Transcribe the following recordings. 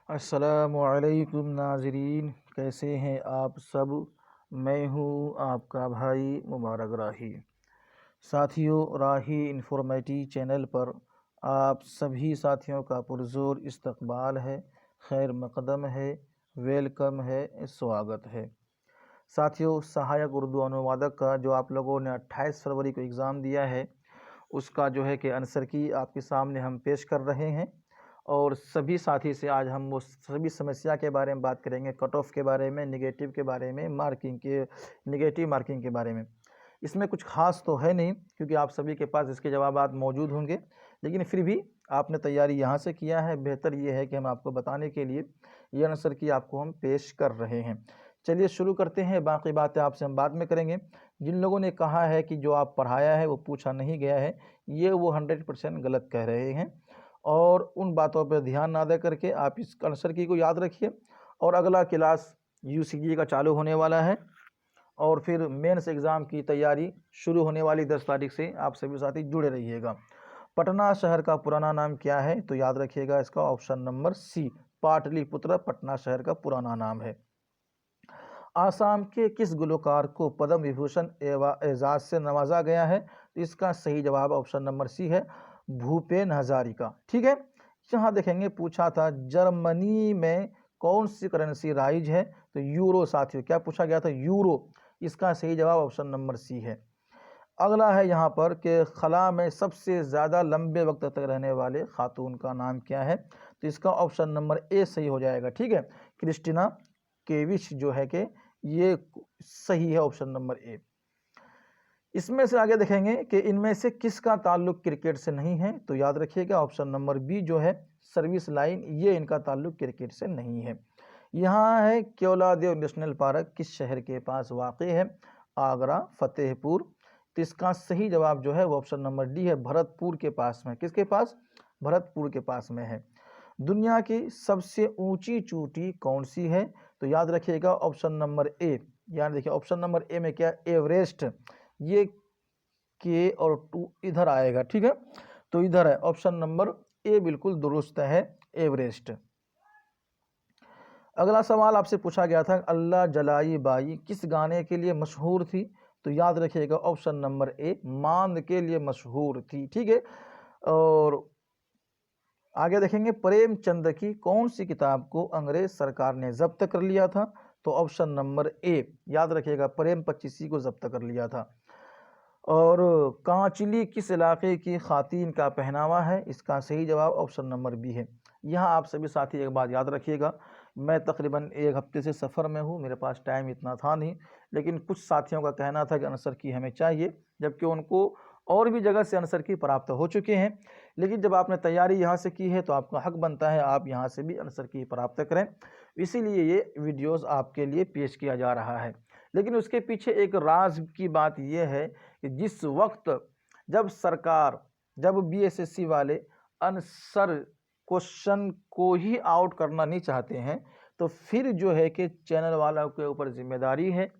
अस्सलामुअलैकुम नाज़रीन, कैसे हैं आप सब। मैं हूं आपका भाई मुबारक राही। साथियों, राही इन्फॉर्मेटिव चैनल पर आप सभी साथियों का पुरज़ोर इस्तकबाल है, खैर मक़दम है, वेलकम है, स्वागत है। साथियों, सहायक उर्दू अनुवादक का जो आप लोगों ने 28 फरवरी को एग्ज़ाम दिया है, उसका जो है कि आंसर की आपके सामने हम पेश कर रहे हैं। और सभी साथी से आज हम वो सभी समस्या के बारे में बात करेंगे, कट ऑफ के बारे में, नेगेटिव के बारे में, मार्किंग के, नेगेटिव मार्किंग के बारे में। इसमें कुछ खास तो है नहीं, क्योंकि आप सभी के पास इसके जवाबात मौजूद होंगे, लेकिन फिर भी आपने तैयारी यहाँ से किया है। बेहतर ये है कि हम आपको बताने के लिए ये आंसर की आपको हम पेश कर रहे हैं। चलिए शुरू करते हैं, बाकी बातें आपसे हम बाद में करेंगे। जिन लोगों ने कहा है कि जो आप पढ़ाया है वो पूछा नहीं गया है, ये वो 100% गलत कह रहे हैं। और उन बातों पर ध्यान ना दे करके आप इस आंसर की को याद रखिए। और अगला क्लास यूसीजी का चालू होने वाला है, और फिर मेंस एग्ज़ाम की तैयारी शुरू होने वाली 10 तारीख से। आप सभी साथी जुड़े रहिएगा। पटना शहर का पुराना नाम क्या है? तो याद रखिएगा इसका option number C, Pataliputra Patna शहर का पुराना नाम है। आसाम के किस गुलकार को पद्म विभूषण एजाज से नवाजा गया है? तो इसका सही जवाब ऑप्शन नंबर सी है, भूपेन हजारिका। ठीक है, यहाँ देखेंगे पूछा था जर्मनी में कौन सी करेंसी राइज है? तो यूरो। साथियों, क्या पूछा गया था? यूरो। इसका सही जवाब ऑप्शन नंबर सी है। अगला है यहाँ पर कि खला में सबसे ज़्यादा लंबे वक्त तक रहने वाले खातून का नाम क्या है? तो इसका ऑप्शन नंबर ए सही हो जाएगा। ठीक है, क्रिस्टीना केविच जो है कि ये सही है, ऑप्शन नंबर ए। इसमें से आगे देखेंगे कि इनमें से किसका ताल्लुक क्रिकेट से नहीं है? तो याद रखिएगा ऑप्शन नंबर बी जो है, सर्विस लाइन, ये इनका ताल्लुक क्रिकेट से नहीं है। यहाँ है केवलादेव नेशनल पार्क किस शहर के पास वाक़ई है? आगरा, फतेहपुर। तो इसका सही जवाब जो है वो ऑप्शन नंबर डी है, भरतपुर के पास में। किसके पास? भरतपुर के पास में है। दुनिया की सबसे ऊंची चोटी कौन सी है? तो याद रखिएगा ऑप्शन नंबर ए। याद देखिए ऑप्शन नंबर ए में क्या? एवरेस्ट। ये के और टू इधर आएगा। ठीक है, तो इधर है, ऑप्शन नंबर ए बिल्कुल दुरुस्त है, एवरेस्ट। अगला सवाल आपसे पूछा गया था, अल्लाह जलाई बाई किस गाने के लिए मशहूर थी? तो याद रखिएगा ऑप्शन नंबर ए, मांद के लिए मशहूर थी। ठीक है, और आगे देखेंगे प्रेमचंद की कौन सी किताब को अंग्रेज सरकार ने जब्त कर लिया था? तो ऑप्शन नंबर ए, याद रखिएगा, प्रेम पचीसी को जब्त कर लिया था। और कांचली किस इलाके की खातून का पहनावा है? इसका सही जवाब ऑप्शन नंबर बी है। यहाँ आप सभी साथी एक बात याद रखिएगा, मैं तकरीबन एक हफ्ते से सफ़र में हूँ, मेरे पास टाइम इतना था नहीं, लेकिन कुछ साथियों का कहना था कि आंसर की हमें चाहिए, जबकि उनको और भी जगह से आंसर की प्राप्त हो चुके हैं। लेकिन जब आपने तैयारी यहाँ से की है तो आपका हक बनता है आप यहाँ से भी आंसर की प्राप्त करें, इसीलिए ये वीडियोस आपके लिए पेश किया जा रहा है। लेकिन उसके पीछे एक राज की बात यह है कि जिस वक्त जब बीएसएससी वाले आंसर क्वेश्चन को ही आउट करना नहीं चाहते हैं, तो फिर जो है कि चैनल वालों के ऊपर जिम्मेदारी है,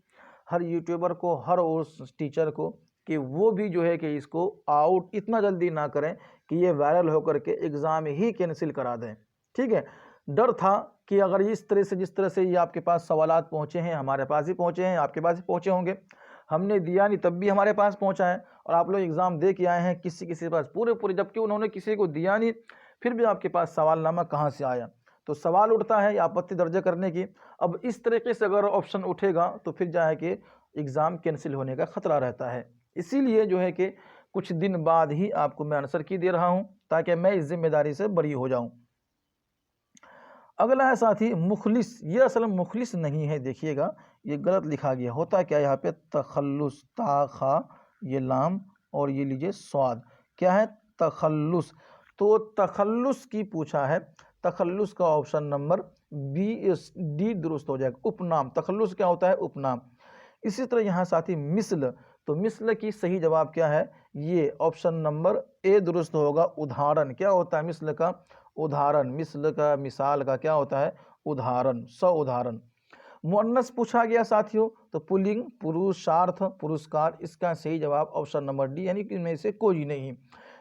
हर यूट्यूबर को, हर उस टीचर को, कि वो भी जो है कि इसको आउट इतना जल्दी ना करें कि ये वायरल होकर के एग्ज़ाम ही कैंसिल करा दें। ठीक है, डर था कि अगर इस तरह से, जिस तरह से ये आपके पास सवालात पहुँचे हैं, हमारे पास ही पहुँचे हैं, आपके पास ही पहुँचे होंगे, हमने दिया नहीं तब भी हमारे पास पहुँचा है, और आप लोग एग्ज़ाम दे के आए हैं किसी किसी के पास पूरे, जबकि उन्होंने किसी को दिया नहीं, फिर भी आपके पास सवालनामा कहाँ से आया? तो सवाल उठता है आपत्ति दर्ज करने की। अब इस तरीके से अगर ऑप्शन उठेगा तो फिर जो है कि एग्ज़ाम कैंसिल होने का ख़तरा रहता है। इसीलिए जो है कि कुछ दिन बाद ही आपको मैं आंसर की दे रहा हूं, ताकि मैं इस जिम्मेदारी से बरी हो जाऊं। अगला है साथी मुखलिस। ये असल में मुखलिस नहीं है, देखिएगा ये गलत लिखा गया। होता क्या यहाँ पे? तखल्लुस, ता खा ये लाम और ये लीजिए स्वाद, क्या है? तखल्लुस। तो तखल्लुस की पूछा है, तखल्लुस का ऑप्शन नंबर बी डी दुरुस्त हो जाएगा, उपनाम। तखल्लुस क्या होता है? उपनाम। इसी तरह यहाँ साथी मिसल, तो मिसल की सही जवाब क्या है? ये ऑप्शन नंबर ए दुरुस्त होगा, उदाहरण। क्या होता है मिसल का? उदाहरण। मिसल का, मिसाल का क्या होता है? उदाहरण, सौ उदाहरण। मुअन्नस पूछा गया साथियों, तो पुल्लिंग, पुरुषार्थ, पुरस्कार। इसका सही जवाब ऑप्शन नंबर डी, यानी कि इनमें से कोई नहीं।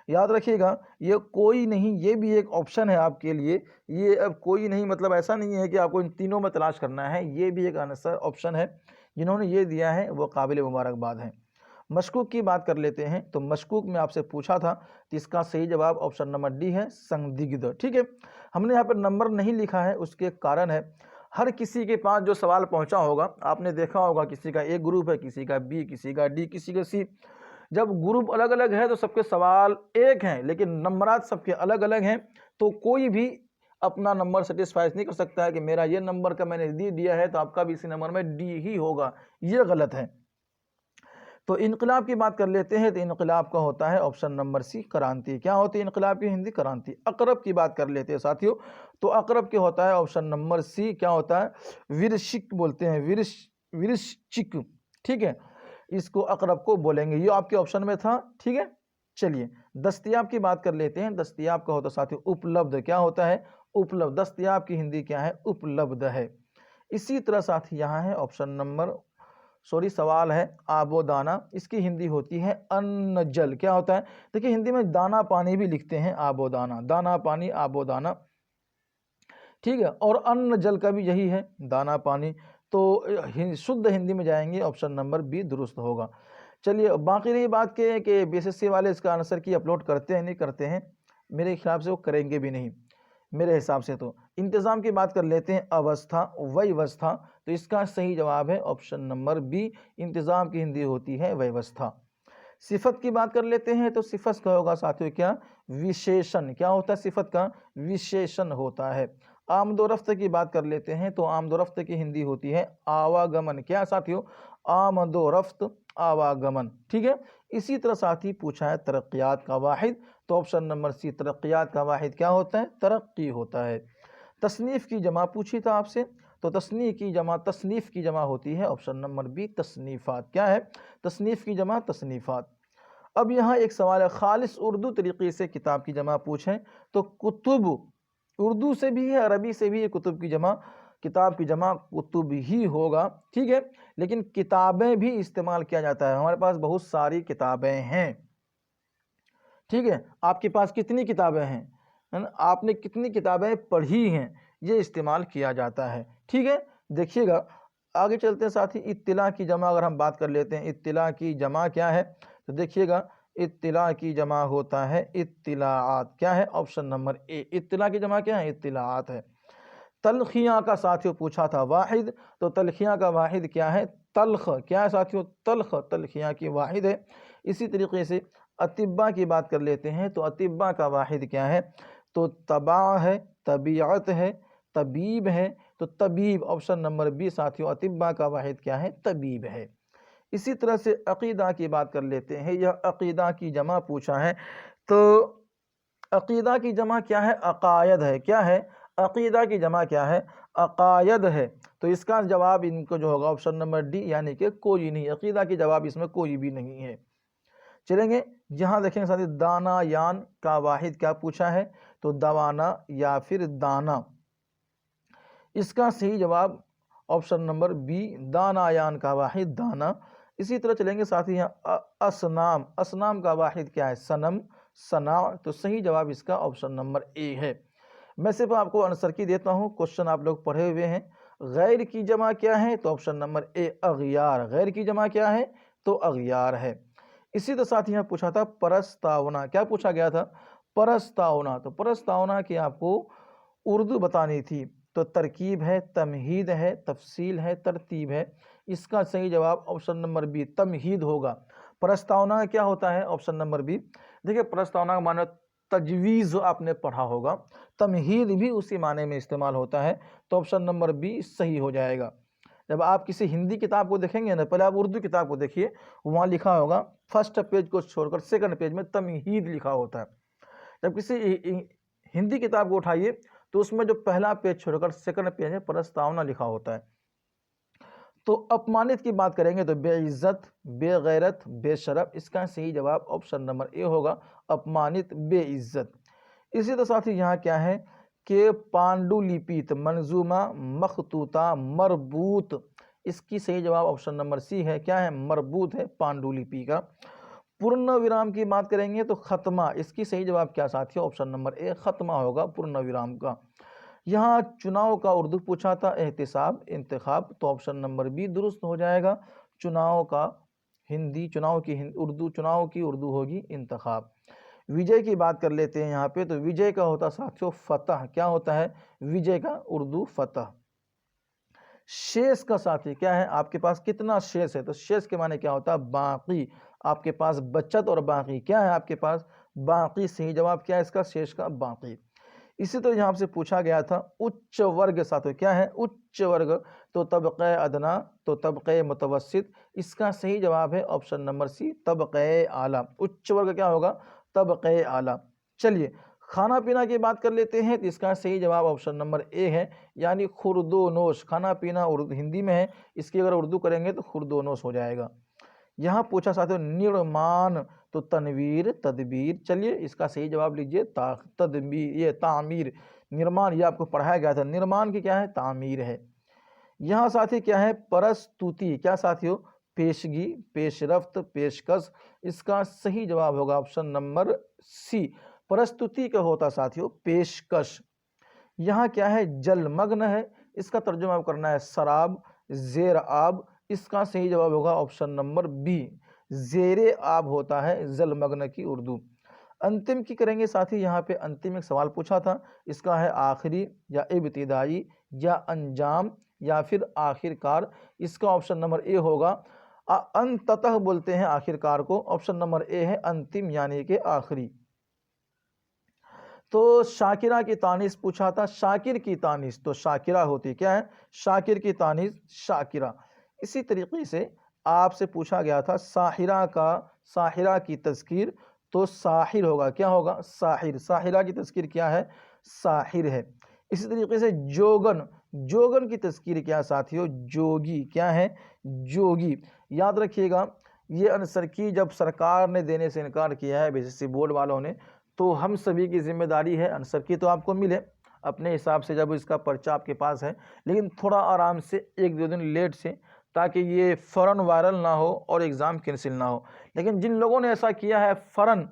याद रखिएगा, ये कोई नहीं, ये भी एक ऑप्शन है आपके लिए। ये अब कोई नहीं मतलब ऐसा नहीं है कि आपको इन तीनों में तलाश करना है, ये भी एक आंसर ऑप्शन है। जिन्होंने ये दिया है वो काबिल मुबारकबाद है। मशकूक की बात कर लेते हैं, तो मशकूक में आपसे पूछा था, तो इसका सही जवाब ऑप्शन नंबर डी है, संदिग्ध। ठीक है, हमने यहाँ पर नंबर नहीं लिखा है, उसके कारण है हर किसी के पास जो सवाल पहुंचा होगा, आपने देखा होगा किसी का ए ग्रुप है, किसी का बी, किसी का डी, किसी का सी। जब ग्रुप अलग अलग है तो सबके सवाल एक हैं, लेकिन नंबरात सबके अलग अलग हैं, तो कोई भी अपना नंबर सेटिस्फाई नहीं कर सकता है कि मेरा ये नंबर का मैंने डी दिया है तो आपका भी इसी नंबर में डी ही होगा, ये गलत है। तो इनकलाब की बात कर लेते हैं, तो इनकलाब का होता है ऑप्शन नंबर सी, क्रांति। क्या होती है इनकलाब की हिंदी? क्रांति। अकरब की बात कर लेते हैं साथियों, तो अकरब के होता है ऑप्शन नंबर सी, क्या होता है? विरशिक बोलते हैं, विरशिक। ठीक है, इसको अकरब को बोलेंगे, ये आपके ऑप्शन में था। ठीक है, चलिए दस्तयाब की बात कर लेते हैं। दस्तयाब का होता है साथियों उपलब्ध। क्या होता है? उपलब्ध। दस्तयाब की हिंदी क्या है? उपलब्ध है। इसी तरह साथी यहाँ है ऑप्शन नंबर, सॉरी सवाल है आबो दाना, इसकी हिंदी होती है अन्न जल। क्या होता है? देखिए हिंदी में दाना पानी भी लिखते हैं, आबो दाना, दाना पानी, आबो दाना। ठीक है, और अन्न जल का भी यही है, दाना पानी। तो शुद्ध हिंदी में जाएंगे, ऑप्शन नंबर बी दुरुस्त होगा। चलिए बाकी रही बात के कि बीएसएससी वाले इसका आंसर की अपलोड करते हैं नहीं करते हैं, मेरे हिसाब से वो करेंगे भी नहीं मेरे हिसाब से। तो इंतज़ाम की बात कर लेते हैं, अवस्था, व्यवस्था, तो इसका सही जवाब है ऑप्शन नंबर बी, इंतज़ाम की हिंदी होती है व्यवस्था। सिफत की बात कर लेते हैं, तो सिफत का होगा साथियों क्या? विशेषण। क्या होता है? सिफत का विशेषण होता है। आमदोरफ्त की बात कर लेते हैं, तो आमदोरफ्त की हिंदी होती है आवागमन। क्या साथियों? आमदोरफ्त, आवागमन। ठीक है, इसी तरह साथी पूछा है तरक्यात का वाहिद, तो ऑप्शन नंबर सी, तरक्यात का वाहिद क्या होता है? तरक्की होता है। तसनीफ़ की जमा पूछी था आपसे, तो तसनीफ़ की जमा होती है ऑप्शन नंबर बी, तसनीफ़ात। क्या है? तसनीफ़ की जमा तसनीफ़ात। अब यहाँ एक सवाल है, खालिस उर्दू तरीके से किताब की जमा पूछें, तो कुतुब, उर्दू से भी है, अरबी से भी है, कुतुब की जमा, किताब की जमा कुतुब ही होगा। ठीक है, लेकिन किताबें भी इस्तेमाल किया जाता है, हमारे पास बहुत सारी किताबें हैं। ठीक है, आपके पास कितनी किताबें हैं, है ना, आपने कितनी किताबें पढ़ी हैं, ये इस्तेमाल किया जाता है। ठीक है, देखिएगा आगे चलते हैं साथी। इत्तिला की जमा अगर हम बात कर लेते हैं, इत्तिला की जमा क्या है? तो देखिएगा इत्तिला की जमा होता है इत्तिलाआत। क्या है? ऑप्शन नंबर ए, इत्तिला की जमा क्या है? इत्तिलाआत है। तलखियाँ का साथियों पूछा था वाहिद, तो तलखियाँ का वाहिद क्या है? तलख। क्या है साथियों? तलख, तलखियाँ की वाहिद है। इसी तरीके से अतिब्बा की बात कर लेते हैं, तो अतिब्बा का वाहिद क्या है? तो तबा है, तबीयत है, तबीब है, तो तबीब, ऑप्शन नंबर बी साथियों, अतिब्बा का वाहिद क्या है? तबीब है। इसी तरह से अकीदा की बात कर लेते हैं, यह अकीदा की जमा पूछा है, तो अकीदा की जमा क्या है? अकायद है। क्या है? अकीदा की जमा क्या है? अकायद है। तो इसका जवाब इनको जो होगा ऑप्शन नंबर डी, यानी कि कोई नहीं। अकीदा की जवाब इसमें कोई भी नहीं है। चलेंगे यहाँ देखेंगे साथी, दाना यान का वाहिद क्या पूछा है? तो दवाना या फिर दाना। इसका सही जवाब ऑप्शन नंबर बी, दाना यान का वाहिद दाना। इसी तरह चलेंगे साथी यहाँ असनाम, असनाम का वाहिद क्या है? सनम, सना। तो सही जवाब इसका ऑप्शन नंबर ए है। मैं सिर्फ आपको आंसर की देता हूँ, क्वेश्चन आप लोग पढ़े हुए हैं। गैर की जमा क्या है? तो ऑप्शन नंबर ए, अगयार। गैर की जमा क्या है? तो अगयार है। इसी तरह साथ यहाँ पूछा था परस्तावना। क्या पूछा गया था? परस्तावना। तो परस्तावना की आपको उर्दू बतानी थी, तो तरकीब है, तमहीद है, तफसील है, तरतीब है। इसका सही जवाब ऑप्शन नंबर बी, तमहीद होगा। प्रस्तावना क्या होता है? Option number B. देखिए प्रस्तावना का माने तजवीज़ आपने पढ़ा होगा, तमहीद भी उसी माने में इस्तेमाल होता है, तो ऑप्शन नंबर बी सही हो जाएगा। जब आप किसी हिंदी किताब को देखेंगे ना, पहले आप उर्दू किताब को देखिए, वहाँ लिखा होगा फर्स्ट पेज को छोड़कर सेकंड पेज में तमहीद लिखा होता है। जब किसी हिंदी किताब को उठाइए तो उसमें जो पहला पेज छोड़कर सेकंड पेज में प्रस्तावना लिखा होता है। तो अपमानित की बात करेंगे तो बेइज्जत, बेगैरत, बेशरफ। इसका सही जवाब ऑप्शन नंबर ए होगा, अपमानित, बेइज्जत। इसी तरह साथी यहाँ क्या है कि पांडुलिपित, मंजूमा, मखतूता, मरबूत। इसकी सही जवाब ऑप्शन नंबर सी है। क्या है? मरबूत है पांडुलिपि का। पूर्ण विराम की बात करेंगे तो खत्मा, इसकी सही जवाब क्या साथियों, ऑप्शन नंबर ए खत्मा होगा पूर्ण विराम का। यहाँ चुनाव का उर्दू पूछा था एहतिसाब इंतखाब, तो ऑप्शन नंबर बी दुरुस्त हो जाएगा। चुनाव का हिंदी, चुनाव की उर्दू, चुनाव की उर्दू होगी इंतखाब। विजय की बात कर लेते हैं यहाँ पे, तो विजय का होता साथियों फतह, क्या होता है विजय का उर्दू फतह। शेष का साथी क्या है, आपके पास कितना शेष है, तो शेष के माने क्या होता है बाकी, आपके पास बचत और बाकी क्या है आपके पास बाकी, सही जवाब क्या है इसका शेष का बाकी। इसी तरह यहाँ से पूछा गया था उच्च वर्ग साथियों क्या है उच्च वर्ग, तो तबक़े अदना, तो तबक़े मुतवस्सित, इसका सही जवाब है ऑप्शन नंबर सी तबक़े आला। उच्च वर्ग क्या होगा तबक़े आला। चलिए खाना पीना की बात कर लेते हैं, तो इसका सही जवाब ऑप्शन नंबर ए है, यानी खुर्दोनोश। खाना पीना उर्दू हिंदी में है, इसकी अगर उर्दू करेंगे तो खुर्दोनोश हो जाएगा। यहाँ पूछा साथियों निर्माण, तो तनवीर तदबीर। चलिए इसका सही जवाब लीजिए तदबीर, ये तामीर, निर्माण ये आपको पढ़ाया गया था, निर्माण की क्या है तामीर है। यहाँ साथी क्या है परस्तुति, क्या साथियों पेशगी, पेशरफ्त, पेशकश, इसका सही जवाब होगा ऑप्शन नंबर सी प्रस्तुति का होता साथियों पेशकश। यहाँ क्या है जलमग्न है, इसका तर्जुमा करना है शराब, जेर आब, इसका सही जवाब होगा ऑप्शन नंबर बी जेरे आब होता है जलमग्न की उर्दू। अंतिम की करेंगे साथी, यहाँ पे अंतिम एक सवाल पूछा था, इसका है आखिरी या इब्तिदाई या अंजाम या फिर आखिरकार, इसका ऑप्शन नंबर ए होगा अंततः बोलते हैं आखिरकार को, ऑप्शन नंबर ए है अंतिम यानी कि आखिरी। तो शाकिरा की तानीस पूछा था, शाकिर की तानीस तो शाकिरा होती क्या है शाकिर की तानीस शाकिरा। इसी तरीके से आपसे पूछा गया था साहिरा का, साहिरा की तज़कीर, तो साहिर होगा क्या होगा साहिर, साहिरा की तज़कीर क्या है साहिर है। इसी तरीके से जोगन, जोगन की तज़कीर क्या साथियों जोगी, क्या है जोगी। याद रखिएगा ये आंसर की जब सरकार ने देने से इनकार किया है बीसीसी बोर्ड वालों ने, तो हम सभी की जिम्मेदारी है आंसर की तो आपको मिले अपने हिसाब से जब इसका पर्चा आपके पास है, लेकिन थोड़ा आराम से एक दो दिन लेट से, ताकि ये फ़ौरन वायरल ना हो और एग्ज़ाम कैंसिल ना हो। लेकिन जिन लोगों ने ऐसा किया है फ़ौरन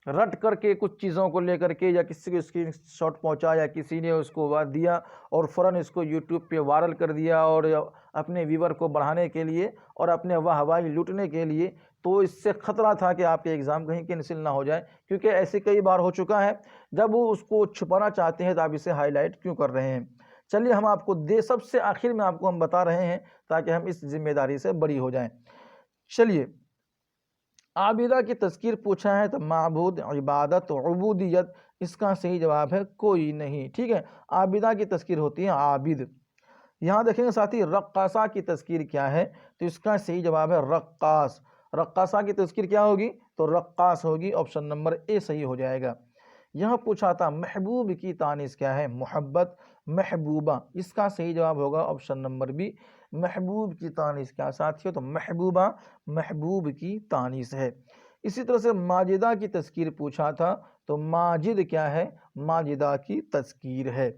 रट करके कुछ चीज़ों को लेकर के, या किसी को स्क्रीनशॉट पहुंचा या किसी ने उसको दिया और फ़ौरन इसको यूट्यूब पे वायरल कर दिया और अपने व्यूवर को बढ़ाने के लिए और अपने वाहवाही लूटने के लिए, तो इससे ख़तरा था कि आपके एग्ज़ाम कहीं कैंसिल ना हो जाए, क्योंकि ऐसे कई बार हो चुका है। जब वो उसको छुपाना चाहते हैं तो आप इसे हाईलाइट क्यों कर रहे हैं। चलिए हम आपको सबसे आखिर में आपको हम बता रहे हैं ताकि हम इस जिम्मेदारी से बरी हो जाएं। चलिए आबिदा की तज़कीर पूछा है, तो माबूद इबादत उबूदियत, इसका सही जवाब है कोई नहीं। ठीक है आबिदा की तज़कीर होती है आबिद। यहाँ देखेंगे साथी रक्कासा की तज़कीर क्या है, तो इसका सही जवाब है रक्कास। रक्कासा की तज़कीर क्या होगी तो रक्कास होगी, ऑप्शन नंबर ए सही हो जाएगा। यह पूछा था महबूब की तानीस क्या है मोहब्बत, महबूबा, इसका सही जवाब होगा ऑप्शन नंबर बी महबूब की तानीस क्या साथियों तो महबूबा, महबूब की तानीस है। इसी तरह से माजिदा की तज़कीर पूछा था, तो माजिद क्या है माजिदा की तज़कीर है।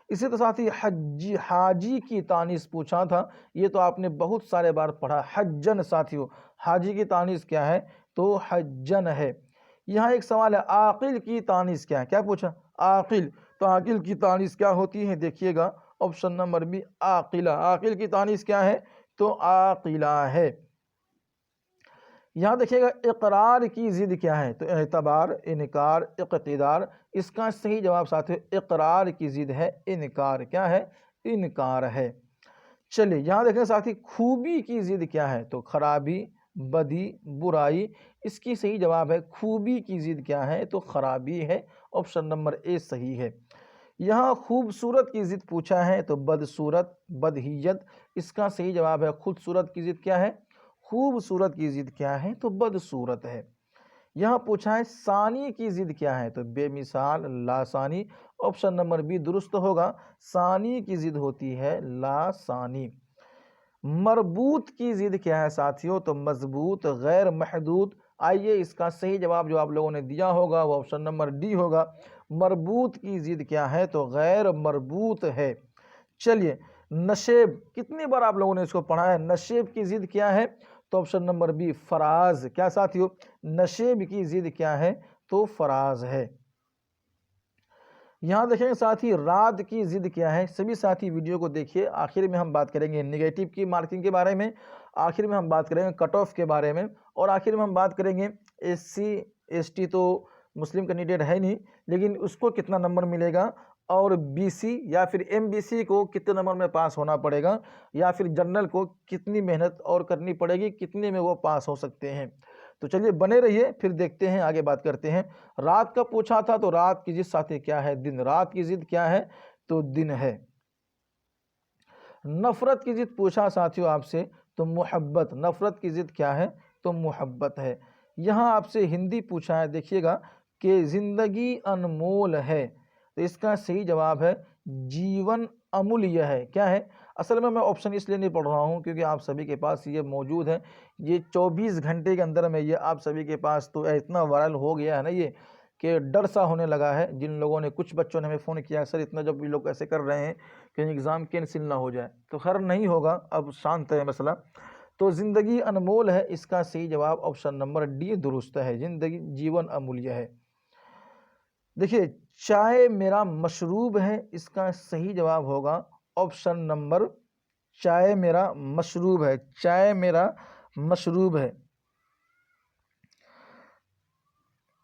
इसी तरह साथी हज्जी, हाजी की तानीस पूछा था, ये तो आपने बहुत सारे बार पढ़ा हज्जन साथियों, हाजी की तानीस क्या है तो हज्जन है। यहाँ एक सवाल है आकिल की तानीस क्या है, क्या पूछा आकिल, तो आकिल की तानीस क्या होती है देखिएगा ऑप्शन नंबर बी आकिला, आकिल की तानीस क्या है तो आकिला है। यहाँ देखिएगा इकरार की ज़िद क्या है तो एतबार, इनकार, इक़्तिदार, इसका सही जवाब साथियों इकरार की ज़िद है इनकार, क्या है इनकार है। चलिए यहाँ देखें साथी खूबी की ज़िद क्या है तो खराबी, बदी, बुराई, इसकी सही जवाब है खूबी की ज़िद क्या है तो खराबी है, ऑप्शन नंबर ए सही है। यहाँ खूबसूरत की ज़िद पूछा है तो बदसूरत, बदहियत, इसका सही जवाब है खूबसूरत की ज़िद क्या है खूबसूरत की ज़िद क्या है तो बदसूरत है। यहाँ पूछा है सानी की ज़िद क्या है तो बेमिसाल, लासानी, ऑप्शन नंबर बी दुरुस्त होगा, सानी की ज़िद होती है लासानी। मरबूत की ज़िद क्या है साथियों तो मजबूत, गैर महदूद, आइए इसका सही जवाब जो आप लोगों ने दिया होगा वो ऑप्शन नंबर डी होगा, मरबूत की ज़िद क्या है तो गैर मरबूत है। चलिए नशेब, कितनी बार आप लोगों ने इसको पढ़ा है, नशेब की ज़िद क्या है तो ऑप्शन नंबर बी फराज। क्या साथियों, नशेब की जिद क्या है, तो फराज है। यहाँ देखेंगे साथी रात की जिद क्या है। सभी साथी वीडियो को देखिए, आखिर में हम बात करेंगे नेगेटिव की मार्किंग के बारे में, आखिर में हम बात करेंगे कट ऑफ के बारे में, और आखिर में हम बात करेंगे SC ST तो मुस्लिम कैंडिडेट है नहीं, लेकिन उसको कितना नंबर मिलेगा, और BC या फिर MBC को कितने नंबर में पास होना पड़ेगा, या फिर जनरल को कितनी मेहनत और करनी पड़ेगी, कितने में वो पास हो सकते हैं। तो चलिए बने रहिए, फिर देखते हैं, आगे बात करते हैं। रात का पूछा था, तो रात की जिद साथी क्या है, दिन। रात की जिद क्या है, तो दिन है। नफरत की जिद पूछा साथियों आपसे, तो मोहब्बत। नफरत की जिद क्या है, तो मोहब्बत है। यहाँ आपसे हिंदी पूछा है, देखिएगा कि जिंदगी अनमोल है, तो इसका सही जवाब है जीवन अमूल्य है। क्या है, असल में मैं ऑप्शन इसलिए नहीं पढ़ रहा हूँ क्योंकि आप सभी के पास ये मौजूद है, ये 24 घंटे के अंदर में ये आप सभी के पास तो इतना वायरल हो गया है ना ये, कि डर सा होने लगा है। जिन लोगों ने, कुछ बच्चों ने हमें फ़ोन किया, सर इतना जब ये लोग ऐसे कर रहे हैं कि एग्ज़ाम कैंसिल ना हो जाए, तो खैर नहीं होगा, अब शांत है मसला। तो ज़िंदगी अनमोल है, इसका सही जवाब ऑप्शन नंबर डी दुरुस्त है, ज़िंदगी जीवन अमूल्य है। देखिए चाय मेरा मशरूब है, इसका सही जवाब होगा ऑप्शन नंबर, चाय मेरा मशरूब है, चाय मेरा मशरूब है।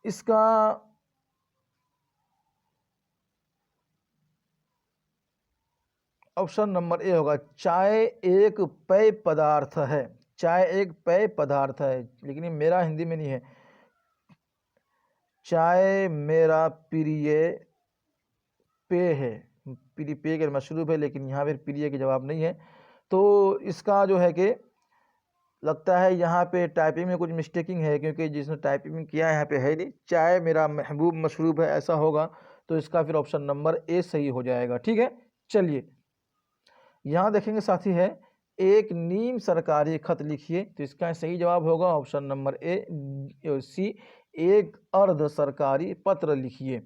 इसका ऑप्शन नंबर ए होगा, चाय एक पेय पदार्थ है, चाय एक पेय पदार्थ है, लेकिन ये मेरा हिंदी में नहीं है। चाय मेरा प्रिय पेय है, प्रिय पेय के मशरूब है, लेकिन यहाँ पर प्रिय के जवाब नहीं है। तो इसका जो है कि लगता है यहाँ पे टाइपिंग में कुछ मिस्टेकिंग है, क्योंकि जिसने टाइपिंग किया है यहाँ पे है नहीं, चाय मेरा महबूब मशरूब है ऐसा होगा, तो इसका फिर ऑप्शन नंबर ए सही हो जाएगा। ठीक है, चलिए यहाँ देखेंगे साथी है, एक नीम सरकारी खत लिखिए, तो इसका सही जवाब होगा ऑप्शन नंबर ए सी, एक अर्ध सरकारी पत्र लिखिए।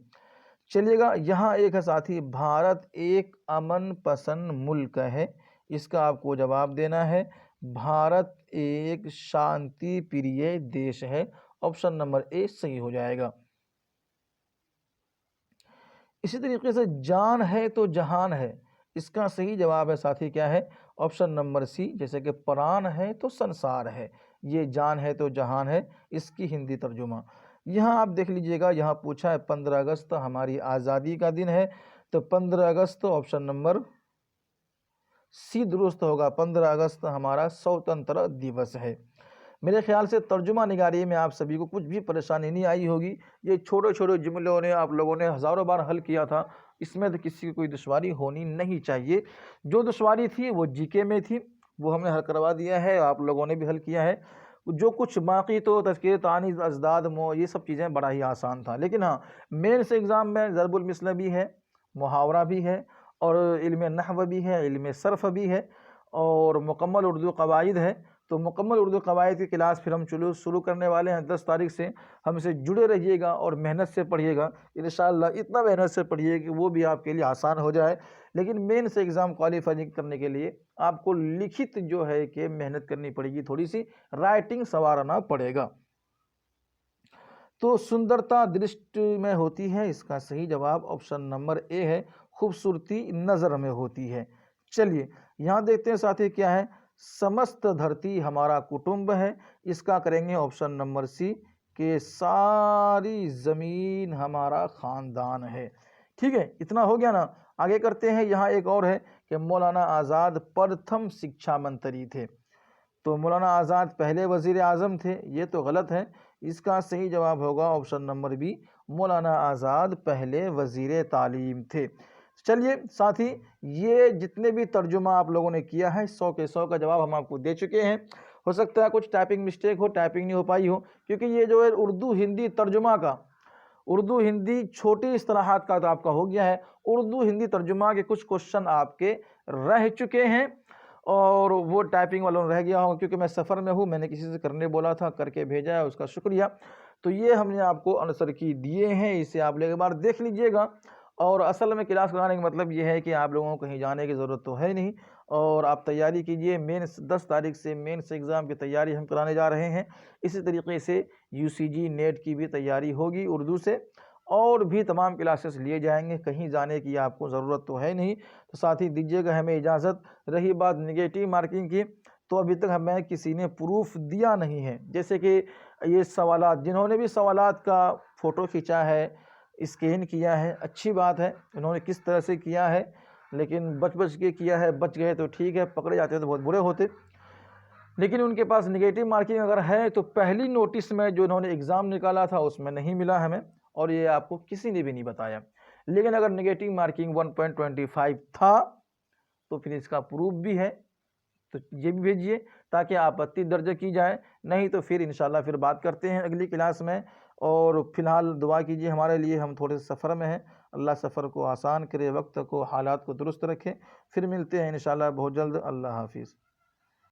चलिएगा यहाँ एक है साथी, भारत एक अमन पसंद मुल्क है, इसका आपको जवाब देना है, भारत एक शांति प्रिय देश है, ऑप्शन नंबर ए सही हो जाएगा। इसी तरीके से जान है तो जहान है, इसका सही जवाब है साथी क्या है, ऑप्शन नंबर सी, जैसे कि प्राण है तो संसार है, ये जान है तो जहान है, इसकी हिंदी तर्जुमा। यहाँ आप देख लीजिएगा, यहाँ पूछा है 15 अगस्त हमारी आज़ादी का दिन है, तो 15 अगस्त ऑप्शन नंबर सी दुरुस्त होगा, 15 अगस्त हमारा स्वतंत्र दिवस है। मेरे ख्याल से तर्जुमा निगारी में आप सभी को कुछ भी परेशानी नहीं आई होगी। ये छोटे छोटे जुमलों ने आप लोगों ने हज़ारों बार हल किया था, इसमें तो किसी को कोई दुश्वारी होनी नहीं चाहिए। जो दुश्वारी थी वो जीके में थी, वो हमने हल करवा दिया है, आप लोगों ने भी हल किया है। जो कुछ बाकी तो तज़किरे तानी अजदाद मो ये सब चीज़ें बड़ा ही आसान था, लेकिन हाँ मेंस एग्ज़ाम में ज़रबुल मिसल भी है, मुहावरा भी है, और इल्म नहव भी है, इल्म सर्फ भी है, और मुकम्मल उर्दू कवायद है। तो मुकम्मल उर्दू कवायद की क्लास फिर हम शुरू करने वाले हैं 10 तारीख से। हमसे जुड़े रहिएगा और मेहनत से पढ़िएगा इंशाअल्लाह, इतना मेहनत से पढ़िए कि वो भी आपके लिए आसान हो जाए। लेकिन मेन से एग्ज़ाम क्वालिफाई करने के लिए आपको लिखित जो है कि मेहनत करनी पड़ेगी, थोड़ी सी राइटिंग संवारना पड़ेगा। तो सुंदरता दृष्टि में होती है, इसका सही जवाब ऑप्शन नंबर ए है, खूबसूरती नज़र में होती है। चलिए यहाँ देखते हैं साथी क्या है, समस्त धरती हमारा कुटुंब है, इसका करेंगे ऑप्शन नंबर सी, कि सारी ज़मीन हमारा ख़ानदान है। ठीक है, इतना हो गया ना। आगे करते हैं, यहाँ एक और है कि मौलाना आज़ाद प्रथम शिक्षा मंत्री थे, तो मौलाना आज़ाद पहले वज़ीर आज़म थे, ये तो गलत है, इसका सही जवाब होगा ऑप्शन नंबर बी, मौलाना आज़ाद पहले वज़ीर तालीम थे। चलिए साथी, ये जितने भी तर्जुमा आप लोगों ने किया है 100 के 100 का जवाब हम आपको दे चुके हैं। हो सकता है कुछ टाइपिंग मिस्टेक हो, टाइपिंग नहीं हो पाई हो, क्योंकि ये जो है उर्दू हिंदी तर्जुमा का, उर्दू हिंदी छोटी इस्तिलाहात का तो आपका हो गया है, उर्दू हिंदी तर्जुमा के कुछ क्वेश्चन आपके रह चुके हैं, और वो टाइपिंग वालों रह गया होगा, क्योंकि मैं सफ़र में हूँ, मैंने किसी से करने बोला था, करके भेजा है, उसका शुक्रिया। तो ये हमने आपको आंसर की दिए हैं, इसे आप एक बार देख लीजिएगा, और असल में क्लास कराने का मतलब ये है कि आप लोगों को कहीं जाने की ज़रूरत तो है नहीं, और आप तैयारी कीजिए। मेंस 10 तारीख से मेंस एग्ज़ाम की तैयारी हम कराने जा रहे हैं। इसी तरीके से यूसीजी नेट की भी तैयारी होगी उर्दू से, और भी तमाम क्लासेस लिए जाएंगे। कहीं जाने की आपको ज़रूरत तो है नहीं। तो साथ ही दीजिएगा हमें इजाज़त। रही बात नेगेटिव मार्किंग की, तो अभी तक हमें किसी ने प्रूफ दिया नहीं है। जैसे कि ये सवालात, जिन्होंने भी सवालात का फ़ोटो खींचा है, स्कैन किया है, अच्छी बात है, इन्होंने किस तरह से किया है, लेकिन बच के किया है। बच गए तो ठीक है, पकड़े जाते तो बहुत बुरे होते। लेकिन उनके पास नेगेटिव मार्किंग अगर है तो पहली नोटिस में जो इन्होंने एग्ज़ाम निकाला था उसमें नहीं मिला हमें, और ये आपको किसी ने भी नहीं बताया। लेकिन अगर नेगेटिव मार्किंग 1.25 था तो फिर इसका प्रूफ भी है, तो ये भी भेजिए ताकि आपत्ति दर्ज की जाए। नहीं तो फिर इंशाल्लाह फिर बात करते हैं अगली क्लास में। और फिलहाल दुआ कीजिए हमारे लिए, हम थोड़े सफ़र में हैं। अल्लाह सफ़र को आसान करे, वक्त को, हालात को दुरुस्त रखे। फिर मिलते हैं इंशाल्लाह बहुत जल्द। अल्लाह हाफिज़।